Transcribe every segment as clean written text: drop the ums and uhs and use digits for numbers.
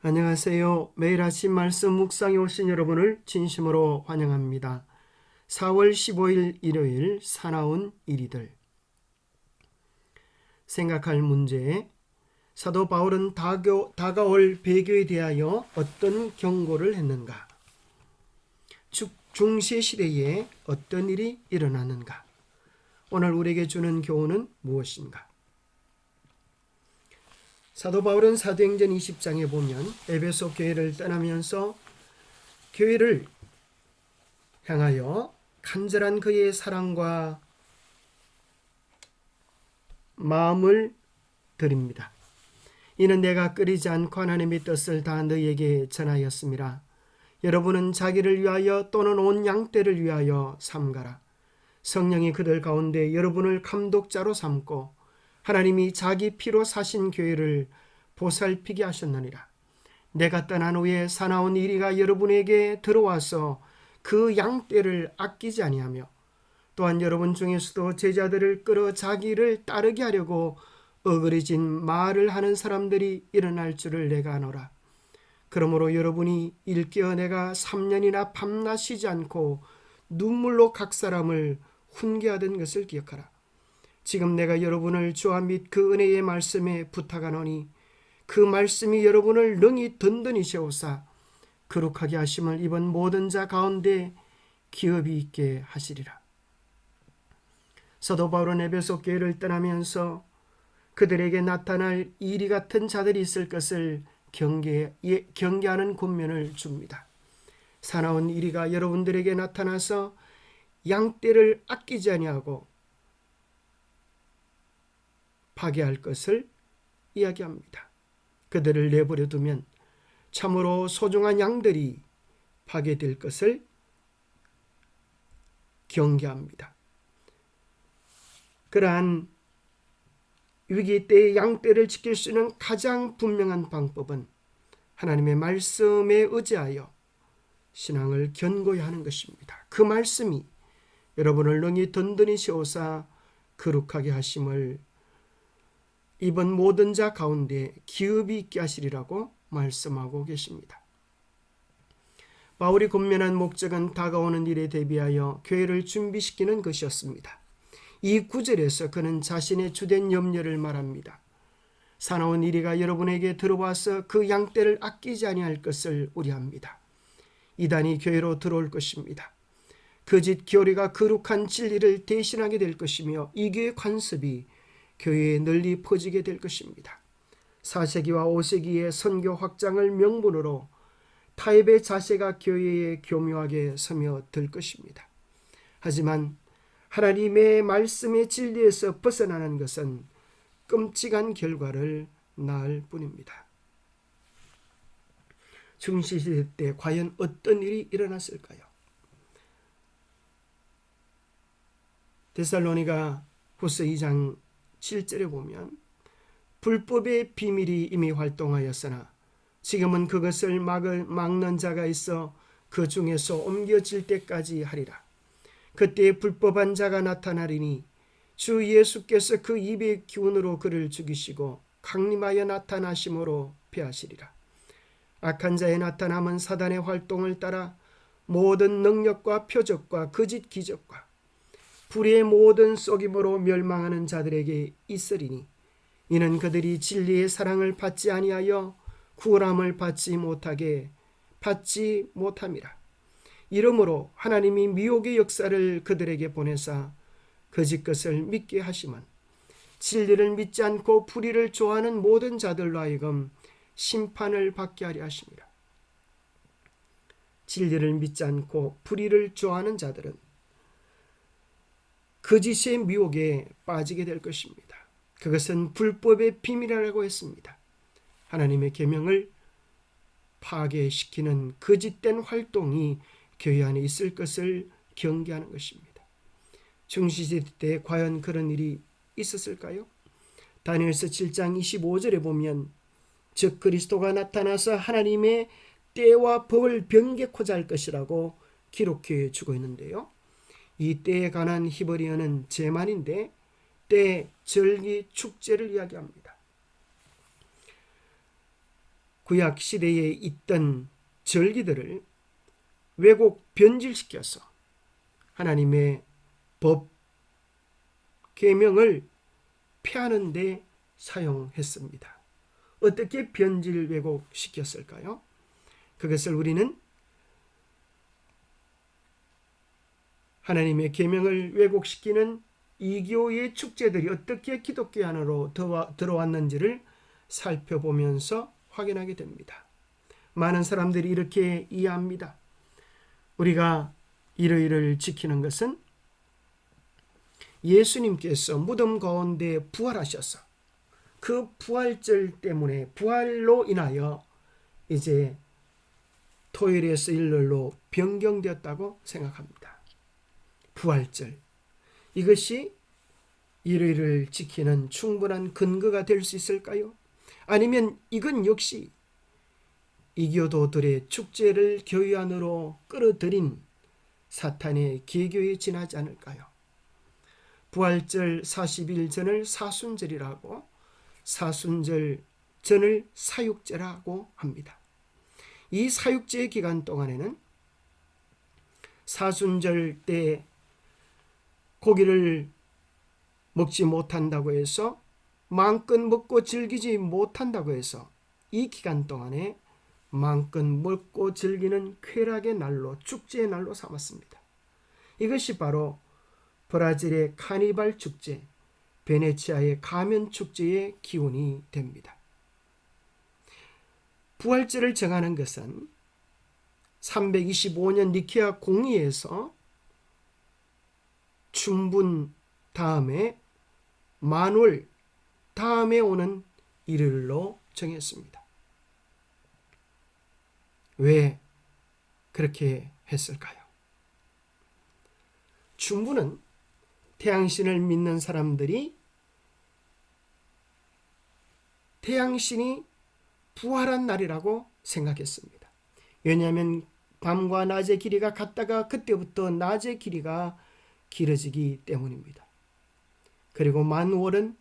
안녕하세요. 매일 아침 말씀 묵상에 오신 여러분을 진심으로 환영합니다. 4월 15일 일요일 사나운 일이들. 생각할 문제. 사도 바울은 다가올 배교에 대하여 어떤 경고를 했는가? 중세 시대에 어떤 일이 일어나는가? 오늘 우리에게 주는 교훈은 무엇인가? 사도 바울은 사도행전 20장에 보면 에베소 교회를 떠나면서 교회를 향하여 간절한 그의 사랑과 마음을 드립니다. 이는 내가 끓이지 않고 하나님의 뜻을 다 너희에게 전하였습니다. 여러분은 자기를 위하여 또는 온 양떼를 위하여 삼가라. 성령이 그들 가운데 여러분을 감독자로 삼고 하나님이 자기 피로 사신 교회를 보살피게 하셨느니라. 내가 떠난 후에 사나운 이리가 여러분에게 들어와서 그 양떼를 아끼지 아니하며 또한 여러분 중에서도 제자들을 끌어 자기를 따르게 하려고 어그러진 말을 하는 사람들이 일어날 줄을 내가 아노라. 그러므로 여러분이 일깨어 내가 3년이나 밤낮 쉬지 않고 눈물로 각 사람을 훈계하던 것을 기억하라. 지금 내가 여러분을 주와 및 그 은혜의 말씀에 부탁하노니 그 말씀이 여러분을 능히 든든히 세우사 거룩하게 하심을 입은 모든 자 가운데 기업이 있게 하시리라. 사도 바울은 에베소 교회를 떠나면서 그들에게 나타날 이리 같은 자들이 있을 것을 경계하는 권면을 줍니다. 사나운 이리가 여러분들에게 나타나서 양떼를 아끼지 아니하고 파괴할 것을 이야기합니다. 그들을 내버려 두면 참으로 소중한 양들이 파괴될 것을 경계합니다. 그러한 위기 때의 양떼를 지킬 수 있는 가장 분명한 방법은 하나님의 말씀에 의지하여 신앙을 견고히 하는 것입니다. 그 말씀이 여러분을 능히 든든히 세우사 거룩하게 하심을 입은 모든 자 가운데 기업이 있게 하시리라고 말씀하고 계십니다. 바울이 권면한 목적은 다가오는 일에 대비하여 교회를 준비시키는 것이었습니다. 이 구절에서 그는 자신의 주된 염려를 말합니다. 사나운 이리가 여러분에게 들어와서 그 양떼를 아끼지 아니할 것을 우려합니다. 이단이 교회로 들어올 것입니다. 거짓 교리가 거룩한 진리를 대신하게 될 것이며 이 교회 관습이 교회에 널리 퍼지게 될 것입니다. 4세기와 5세기의 선교 확장을 명분으로 타입의 자세가 교회에 교묘하게 스며들 것입니다. 하지만 하나님의 말씀의 진리에서 벗어나는 것은 끔찍한 결과를 낳을 뿐입니다. 중시시대 때 과연 어떤 일이 일어났을까요? 데살로니가 후서 2장 7절에 보면 불법의 비밀이 이미 활동하였으나 지금은 그것을 막는 자가 있어 그 중에서 옮겨질 때까지 하리라. 그때 불법한 자가 나타나리니 주 예수께서 그 입의 기운으로 그를 죽이시고 강림하여 나타나심으로 패하시리라. 악한 자의 나타남은 사단의 활동을 따라 모든 능력과 표적과 거짓 기적과 불의의 모든 속임으로 멸망하는 자들에게 있으리니 이는 그들이 진리의 사랑을 받지 아니하여 구원함을 받지 못함이라. 이러므로 하나님이 미혹의 역사를 그들에게 보내사 거짓 것을 믿게 하시면 진리를 믿지 않고 불의를 좋아하는 모든 자들로 하여금 심판을 받게 하려 하십니다. 진리를 믿지 않고 불의를 좋아하는 자들은 거짓의 미혹에 빠지게 될 것입니다. 그것은 불법의 비밀이라고 했습니다. 하나님의 계명을 파괴시키는 거짓된 활동이 교회 안에 있을 것을 경계하는 것입니다. 중시시대 때 과연 그런 일이 있었을까요? 다니엘서 7장 25절에 보면 즉 그리스도가 나타나서 하나님의 때와 법을 변개코자 할 것이라고 기록해 주고 있는데요. 이 때에 관한 히브리어는 제만인데 때, 절기, 축제를 이야기합니다. 구약 시대에 있던 절기들을 왜곡 변질시켜서 하나님의 법 계명을 폐하는 데 사용했습니다. 어떻게 변질 왜곡시켰을까요? 그것을 우리는 하나님의 계명을 왜곡시키는 이교의 축제들이 어떻게 기독교 안으로 들어왔는지를 살펴보면서 확인하게 됩니다. 많은 사람들이 이렇게 이해합니다. 우리가 일요일을 지키는 것은 예수님께서 무덤 가운데 부활하셔서 그 부활절 때문에, 부활로 인하여 이제 토요일에서 일요일로 변경되었다고 생각합니다. 부활절, 이것이 일요일을 지키는 충분한 근거가 될 수 있을까요? 아니면 이건 역시 이교도들의 축제를 교회 안으로 끌어들인 사탄의 계교에 지나지 않을까요? 부활절 40일 전을 사순절이라고, 사순절 전을 사육제라고 합니다. 이 사육제 기간 동안에는 사순절 때 고기를 먹지 못한다고 해서, 마음껏 먹고 즐기지 못한다고 해서 이 기간 동안에 마음껏 먹고 즐기는 쾌락의 날로, 축제의 날로 삼았습니다. 이것이 바로 브라질의 카니발 축제, 베네치아의 가면 축제의 기원이 됩니다. 부활절을 정하는 것은 325년 니케아 공의에서 춘분 다음에 만월 다음에 오는 일요일로 정했습니다. 왜 그렇게 했을까요? 춘분은 태양신을 믿는 사람들이 태양신이 부활한 날이라고 생각했습니다. 왜냐하면 밤과 낮의 길이가 같다가 그때부터 낮의 길이가 길어지기 때문입니다. 그리고 만월은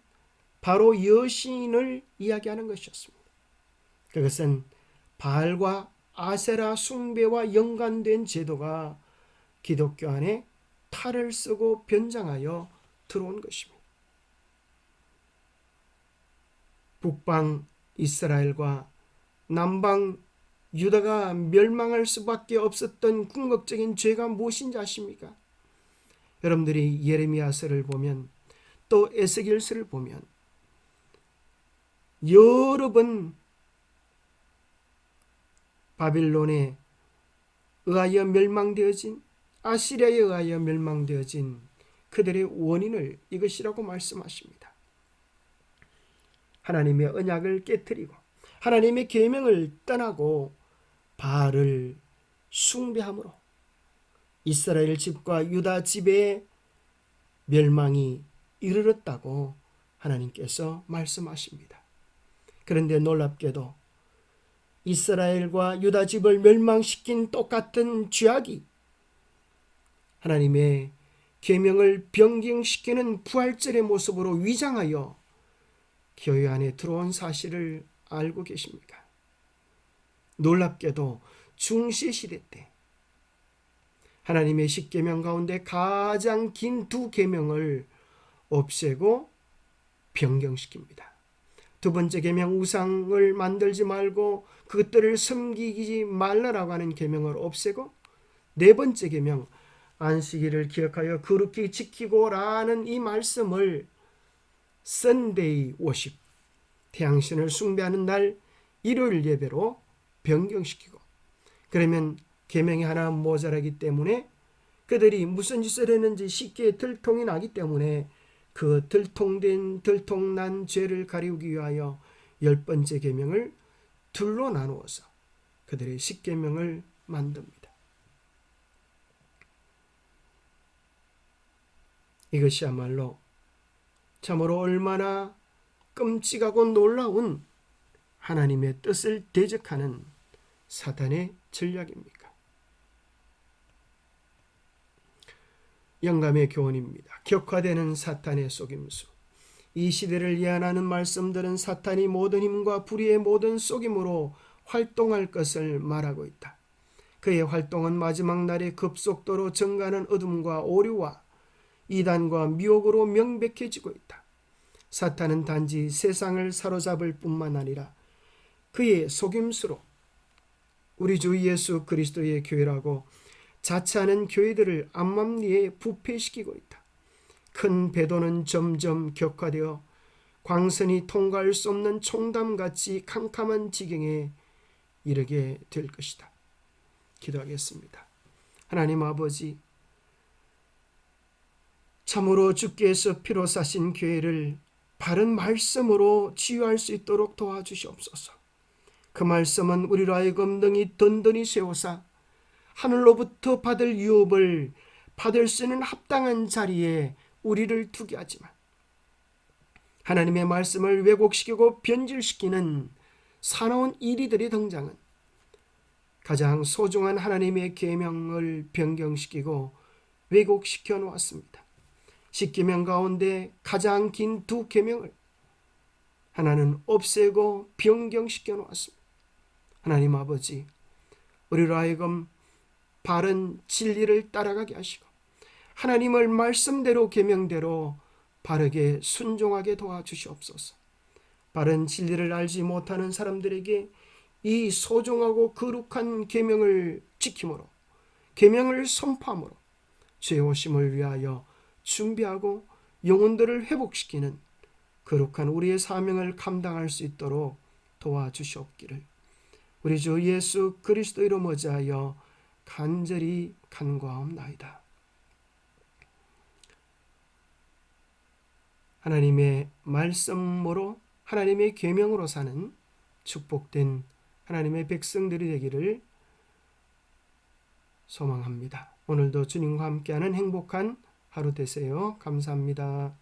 바로 여신을 이야기하는 것이었습니다. 그것은 바알과 아세라 숭배와 연관된 제도가 기독교 안에 탈을 쓰고 변장하여 들어온 것입니다. 북방 이스라엘과 남방 유다가 멸망할 수밖에 없었던 궁극적인 죄가 무엇인지 아십니까? 여러분들이 예레미야서를 보면, 또 에스겔서를 보면 여러 번 바빌론에 의하여 멸망되어진, 아시리아에 의하여 멸망되어진 그들의 원인을 이것이라고 말씀하십니다. 하나님의 언약을 깨뜨리고 하나님의 계명을 떠나고 바알을 숭배함으로 이스라엘 집과 유다 집의 멸망이 이르렀다고 하나님께서 말씀하십니다. 그런데 놀랍게도 이스라엘과 유다 집을 멸망시킨 똑같은 죄악이 하나님의 계명을 변경시키는 부활절의 모습으로 위장하여 교회 안에 들어온 사실을 알고 계십니까? 놀랍게도 중시시대 때 하나님의 십계명 가운데 가장 긴 두 계명을 없애고 변경시킵니다. 두 번째 계명, 우상을 만들지 말고 그것들을 섬기지 말라라고 하는 계명을 없애고, 네 번째 계명, 안식일을 기억하여 거룩히 지키고라는 이 말씀을 선데이 워십, 태양신을 숭배하는 날 일요일 예배로 변경시키고, 그러면 계명이 하나 모자라기 때문에 그들이 무슨 짓을 했는지 쉽게 들통이 나기 때문에 그 들통난 죄를 가리우기 위하여 10번째 계명을 둘로 나누어서 그들의 십계명을 만듭니다. 이것이야말로 참으로 얼마나 끔찍하고 놀라운 하나님의 뜻을 대적하는 사탄의 전략입니까? 영감의 교훈입니다. 격화되는 사탄의 속임수. 이 시대를 예언하는 말씀들은 사탄이 모든 힘과 불의의 모든 속임으로 활동할 것을 말하고 있다. 그의 활동은 마지막 날에 급속도로 증가하는 어둠과 오류와 이단과 미혹으로 명백해지고 있다. 사탄은 단지 세상을 사로잡을 뿐만 아니라 그의 속임수로 우리 주 예수 그리스도의 교회라고 자처하는 교회들을 암암리에 부패시키고 있다. 큰 배도는 점점 격화되어 광선이 통과할 수 없는 총담같이 캄캄한 지경에 이르게 될 것이다. 기도하겠습니다. 하나님 아버지, 참으로 주께서 피로 사신 교회를 바른 말씀으로 치유할 수 있도록 도와주시옵소서. 그 말씀은 우리로 하여금 능히 든든히 세우사 하늘로부터 받을 유업을 받을 수 있는 합당한 자리에 우리를 두게 하지만 하나님의 말씀을 왜곡시키고 변질시키는 사나운 이리들의 등장은 가장 소중한 하나님의 계명을 변경시키고 왜곡시켜 놓았습니다. 10계명 가운데 가장 긴 2계명을 하나는 없애고 변경시켜 놓았습니다. 하나님 아버지, 우리로 하여금 바른 진리를 따라가게 하시고 하나님을 말씀대로 계명대로 바르게 순종하게 도와주시옵소서. 바른 진리를 알지 못하는 사람들에게 이 소중하고 거룩한 계명을 지킴으로, 계명을 선포함으로 죄 오심을 위하여 준비하고 영혼들을 회복시키는 거룩한 우리의 사명을 감당할 수 있도록 도와주시옵기를 우리 주 예수 그리스도 이름 어지하여 간절히 간구하옵나이다. 하나님의 말씀으로 하나님의 계명으로 사는 축복된 하나님의 백성들이 되기를 소망합니다. 오늘도 주님과 함께하는 행복한 하루 되세요. 감사합니다.